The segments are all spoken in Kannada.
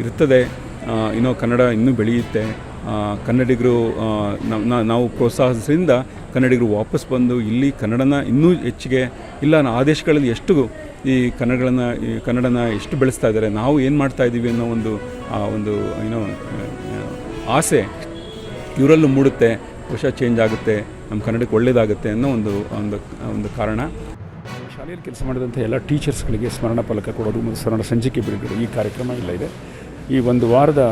ಇರ್ತದೆ. ಕನ್ನಡ ಇನ್ನೂ ಬೆಳೆಯುತ್ತೆ. ಕನ್ನಡಿಗರು ನಾವು ಪ್ರೋತ್ಸಾಹಿಸೋದ್ರಿಂದ ಕನ್ನಡಿಗರು ವಾಪಸ್ ಬಂದು ಇಲ್ಲಿ ಕನ್ನಡನ ಇನ್ನೂ ಹೆಚ್ಚಿಗೆ ಇಲ್ಲ ಆ ದೇಶಗಳಲ್ಲಿ ಎಷ್ಟು ಈ ಕನ್ನಡನ ಎಷ್ಟು ಬೆಳೆಸ್ತಾ ಇದ್ದಾರೆ, ನಾವು ಏನು ಮಾಡ್ತಾ ಇದ್ದೀವಿ ಅನ್ನೋ ಒಂದು ಆಸೆ ಇವರಲ್ಲೂ ಮೂಡುತ್ತೆ. ಬಹುಶಃ ಚೇಂಜ್ ಆಗುತ್ತೆ, ನಮ್ಮ ಕನ್ನಡಕ್ಕೆ ಒಳ್ಳೆಯದಾಗುತ್ತೆ ಅನ್ನೋ ಒಂದು ಕಾರಣ. ಶಾಲೆಯಲ್ಲಿ ಕೆಲಸ ಮಾಡಿದಂಥ ಎಲ್ಲ ಟೀಚರ್ಸ್ಗಳಿಗೆ ಸ್ಮರಣ ಫಲಕ ಕೊಡೋದು ಮತ್ತು ಸ್ಮರಣ ಸಂಚಿಕೆ ಬಿಡುಗಡೆ ಈ ಕಾರ್ಯಕ್ರಮ ಎಲ್ಲ ಇದೆ. ಈ ಒಂದು ವಾರದ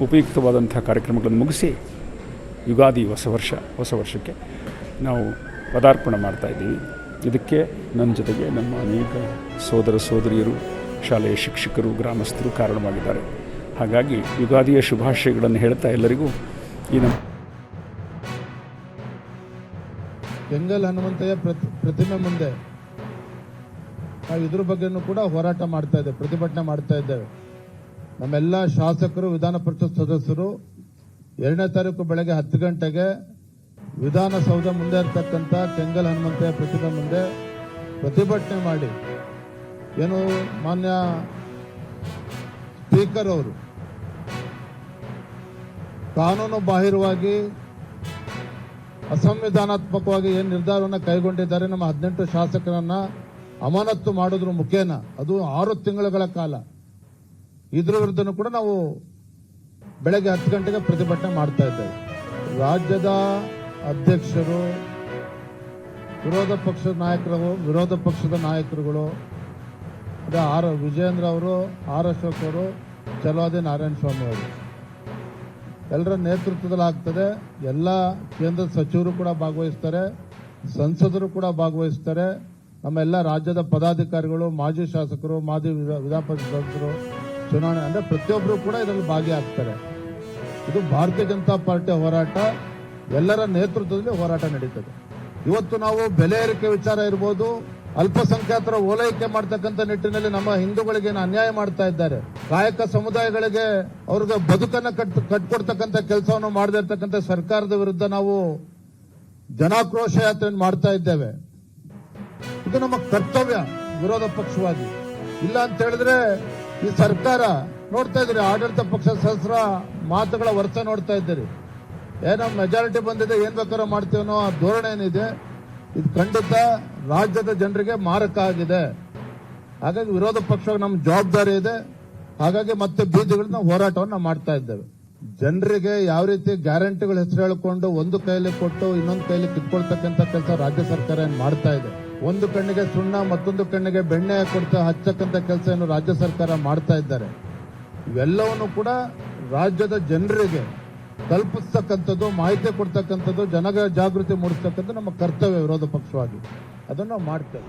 ಉಪಯುಕ್ತವಾದಂಥ ಕಾರ್ಯಕ್ರಮಗಳನ್ನು ಮುಗಿಸಿ ಯುಗಾದಿ ಹೊಸ ವರ್ಷಕ್ಕೆ ನಾವು ಪದಾರ್ಪಣೆ ಮಾಡ್ತಾಯಿದ್ದೀವಿ. ಇದಕ್ಕೆ ನನ್ನ ಜೊತೆಗೆ ನಮ್ಮ ಅನೇಕ ಸೋದರ ಸೋದರಿಯರು, ಶಾಲೆಯ ಶಿಕ್ಷಕರು, ಗ್ರಾಮಸ್ಥರು ಕಾರಣವಾಗಿದ್ದಾರೆ. ಹಾಗಾಗಿ ಯುಗಾದಿಯ ಶುಭಾಶಯಗಳನ್ನು ಹೇಳ್ತಾ ಎಲ್ಲರಿಗೂ ಈ ನಮ್ಮ ಕೆಂಗಲ್ ಹನುಮಂತಯ್ಯ ಪ್ರತಿಮೆ ಮುಂದೆ ನಾವು ಇದ್ರ ಬಗ್ಗೆನೂ ಕೂಡ ಹೋರಾಟ ಮಾಡ್ತಾ ಇದ್ದೇವೆ, ಪ್ರತಿಭಟನೆ ಮಾಡ್ತಾ ಇದ್ದೇವೆ. ನಮ್ಮೆಲ್ಲ ಶಾಸಕರು, ವಿಧಾನ ಪರಿಷತ್ ಸದಸ್ಯರು 2ನೇ ತಾರೀಕು ಬೆಳಗ್ಗೆ 10 ಗಂಟೆಗೆ ವಿಧಾನಸೌಧ ಮುಂದೆ ಇರ್ತಕ್ಕಂಥ ಕೆಂಗಲ್ ಹನುಮಂತಯ್ಯ ಪ್ರತಿಮೆ ಮುಂದೆ ಪ್ರತಿಭಟನೆ ಮಾಡಿ ಏನು ಮಾನ್ಯ ಸ್ಪೀಕರ್ ಅವರು ಕಾನೂನು ಬಾಹಿರವಾಗಿ ಅಸಂವಿಧಾನಾತ್ಮಕವಾಗಿ ಏನು ನಿರ್ಧಾರವನ್ನು ಕೈಗೊಂಡಿದ್ದಾರೆ, ನಮ್ಮ 18 ಶಾಸಕರನ್ನ ಅಮಾನತ್ತು ಮಾಡೋದ್ರ ಮುಖೇನ, ಅದು 6 ತಿಂಗಳ ಕಾಲ. ಇದ್ರ ವಿರುದ್ಧನೂ ಕೂಡ ನಾವು ಬೆಳಗ್ಗೆ 10 ಗಂಟೆಗೆ ಪ್ರತಿಭಟನೆ ಮಾಡ್ತಾ ಇದ್ದೇವೆ. ರಾಜ್ಯದ ಅಧ್ಯಕ್ಷರು, ವಿರೋಧ ಪಕ್ಷದ ನಾಯಕರುಗಳು ಅದೇ ವಿಜೇಂದ್ರ ಅವರು, ಅಶೋಕ್ ಅವರು, ಚಲವಾದಿ ನಾರಾಯಣ ಸ್ವಾಮಿ ಅವರು ಎಲ್ಲರ ನೇತೃತ್ವದಲ್ಲಿ ಆಗ್ತದೆ. ಎಲ್ಲ ಕೇಂದ್ರದ ಸಚಿವರು ಕೂಡ ಭಾಗವಹಿಸ್ತಾರೆ, ಸಂಸದರು ಕೂಡ ಭಾಗವಹಿಸ್ತಾರೆ. ನಮ್ಮೆಲ್ಲ ರಾಜ್ಯದ ಪದಾಧಿಕಾರಿಗಳು, ಮಾಜಿ ಶಾಸಕರು, ಮಾಜಿ ವಿಧಾನ ಪರಿಷತ್ ಸದಸ್ಯರು, ಚುನಾವಣೆ ಅಂದ್ರೆ ಪ್ರತಿಯೊಬ್ಬರು ಕೂಡ ಇದರಲ್ಲಿ ಭಾಗಿಯಾಗ್ತಾರೆ. ಇದು ಭಾರತೀಯ ಜನತಾ ಪಾರ್ಟಿಯ ಹೋರಾಟ, ಎಲ್ಲರ ನೇತೃತ್ವದಲ್ಲಿ ಹೋರಾಟ ನಡೀತದೆ. ಇವತ್ತು ನಾವು ಬೆಲೆ ಏರಿಕೆ ವಿಚಾರ ಇರ್ಬೋದು, ಅಲ್ಪಸಂಖ್ಯಾತರ ಓಲೈಕೆ ಮಾಡ್ತಕ್ಕಂಥ ನಿಟ್ಟಿನಲ್ಲಿ ನಮ್ಮ ಹಿಂದೂಗಳಿಗೆ ಅನ್ಯಾಯ ಮಾಡ್ತಾ ಇದ್ದಾರೆ. ಕಾಯಕ ಸಮುದಾಯಗಳಿಗೆ ಅವ್ರಿಗೆ ಬದುಕನ್ನ ಕಟ್ಕೊಡ್ತಕ್ಕಂಥ ಕೆಲಸವನ್ನು ಮಾಡದೇ ಇರ್ತಕ್ಕಂಥ ಸರ್ಕಾರದ ವಿರುದ್ಧ ನಾವು ಜನಾಕ್ರೋಶ ಯಾತ್ರೆ ಮಾಡ್ತಾ ಇದ್ದೇವೆ. ಇದು ನಮ್ಮ ಕರ್ತವ್ಯ ವಿರೋಧ ಪಕ್ಷವಾಗಿ. ಇಲ್ಲ ಅಂತ ಹೇಳಿದ್ರೆ ಈ ಸರ್ಕಾರ ನೋಡ್ತಾ ಇದ್ದೀರಿ, ಆಡಳಿತ ಪಕ್ಷದ ಸದಸ್ಯರ ಮಾತುಗಳ ವರ್ಷ ನೋಡ್ತಾ ಇದ್ದೀರಿ. ಏನೋ ಮೆಜಾರಿಟಿ ಬಂದಿದೆ, ಏನ್ ಬೇಕಾದ್ರೂ ಮಾಡ್ತೀವಿ ಅನ್ನೋ ಧೋರಣೆ ಏನಿದೆ, ಇದು ಖಂಡಿತ ರಾಜ್ಯದ ಜನರಿಗೆ ಮಾರಕ ಆಗಿದೆ. ಹಾಗಾಗಿ ವಿರೋಧ ಪಕ್ಷ ನಮ್ಮ ಜವಾಬ್ದಾರಿ ಇದೆ. ಹಾಗಾಗಿ ಮತ್ತೆ ಬೀದಿಗಳನ್ನ ಹೋರಾಟವನ್ನು ಮಾಡ್ತಾ ಇದ್ದೇವೆ. ಜನರಿಗೆ ಯಾವ ರೀತಿ ಗ್ಯಾರಂಟಿಗಳ ಹೆಸರು ಹೇಳಿಕೊಂಡು ಒಂದು ಕೈಯಲ್ಲಿ ಕೊಟ್ಟು ಇನ್ನೊಂದು ಕೈಯಲ್ಲಿ ಕಿತ್ಕೊಳ್ತಕ್ಕಂಥ ಕೆಲಸ ರಾಜ್ಯ ಸರ್ಕಾರ ಏನ್ ಮಾಡ್ತಾ ಇದೆ. ಒಂದು ಕಣ್ಣಿಗೆ ಸುಣ್ಣ ಮತ್ತೊಂದು ಕಣ್ಣಿಗೆ ಬೆಣ್ಣೆ ಹಚ್ಚಕ್ಕಂಥ ಕೆಲಸ ಏನು ರಾಜ್ಯ ಸರ್ಕಾರ ಮಾಡ್ತಾ ಇದ್ದಾರೆ. ಇವೆಲ್ಲವನ್ನು ಕೂಡ ರಾಜ್ಯದ ಜನರಿಗೆ ಕಲ್ಪಿಸ್ತಕ್ಕಂಥದ್ದು, ಮಾಹಿತಿ ಕೊಡ್ತಕ್ಕಂಥದ್ದು, ಜಾಗೃತಿ ಮೂಡಿಸ್ತಕ್ಕಂಥದ್ದು ನಮ್ಮ ಕರ್ತವ್ಯ ವಿರೋಧ ಪಕ್ಷವಾಗಿ. ಅದನ್ನು ನಾವು ಮಾಡ್ತೇವೆ.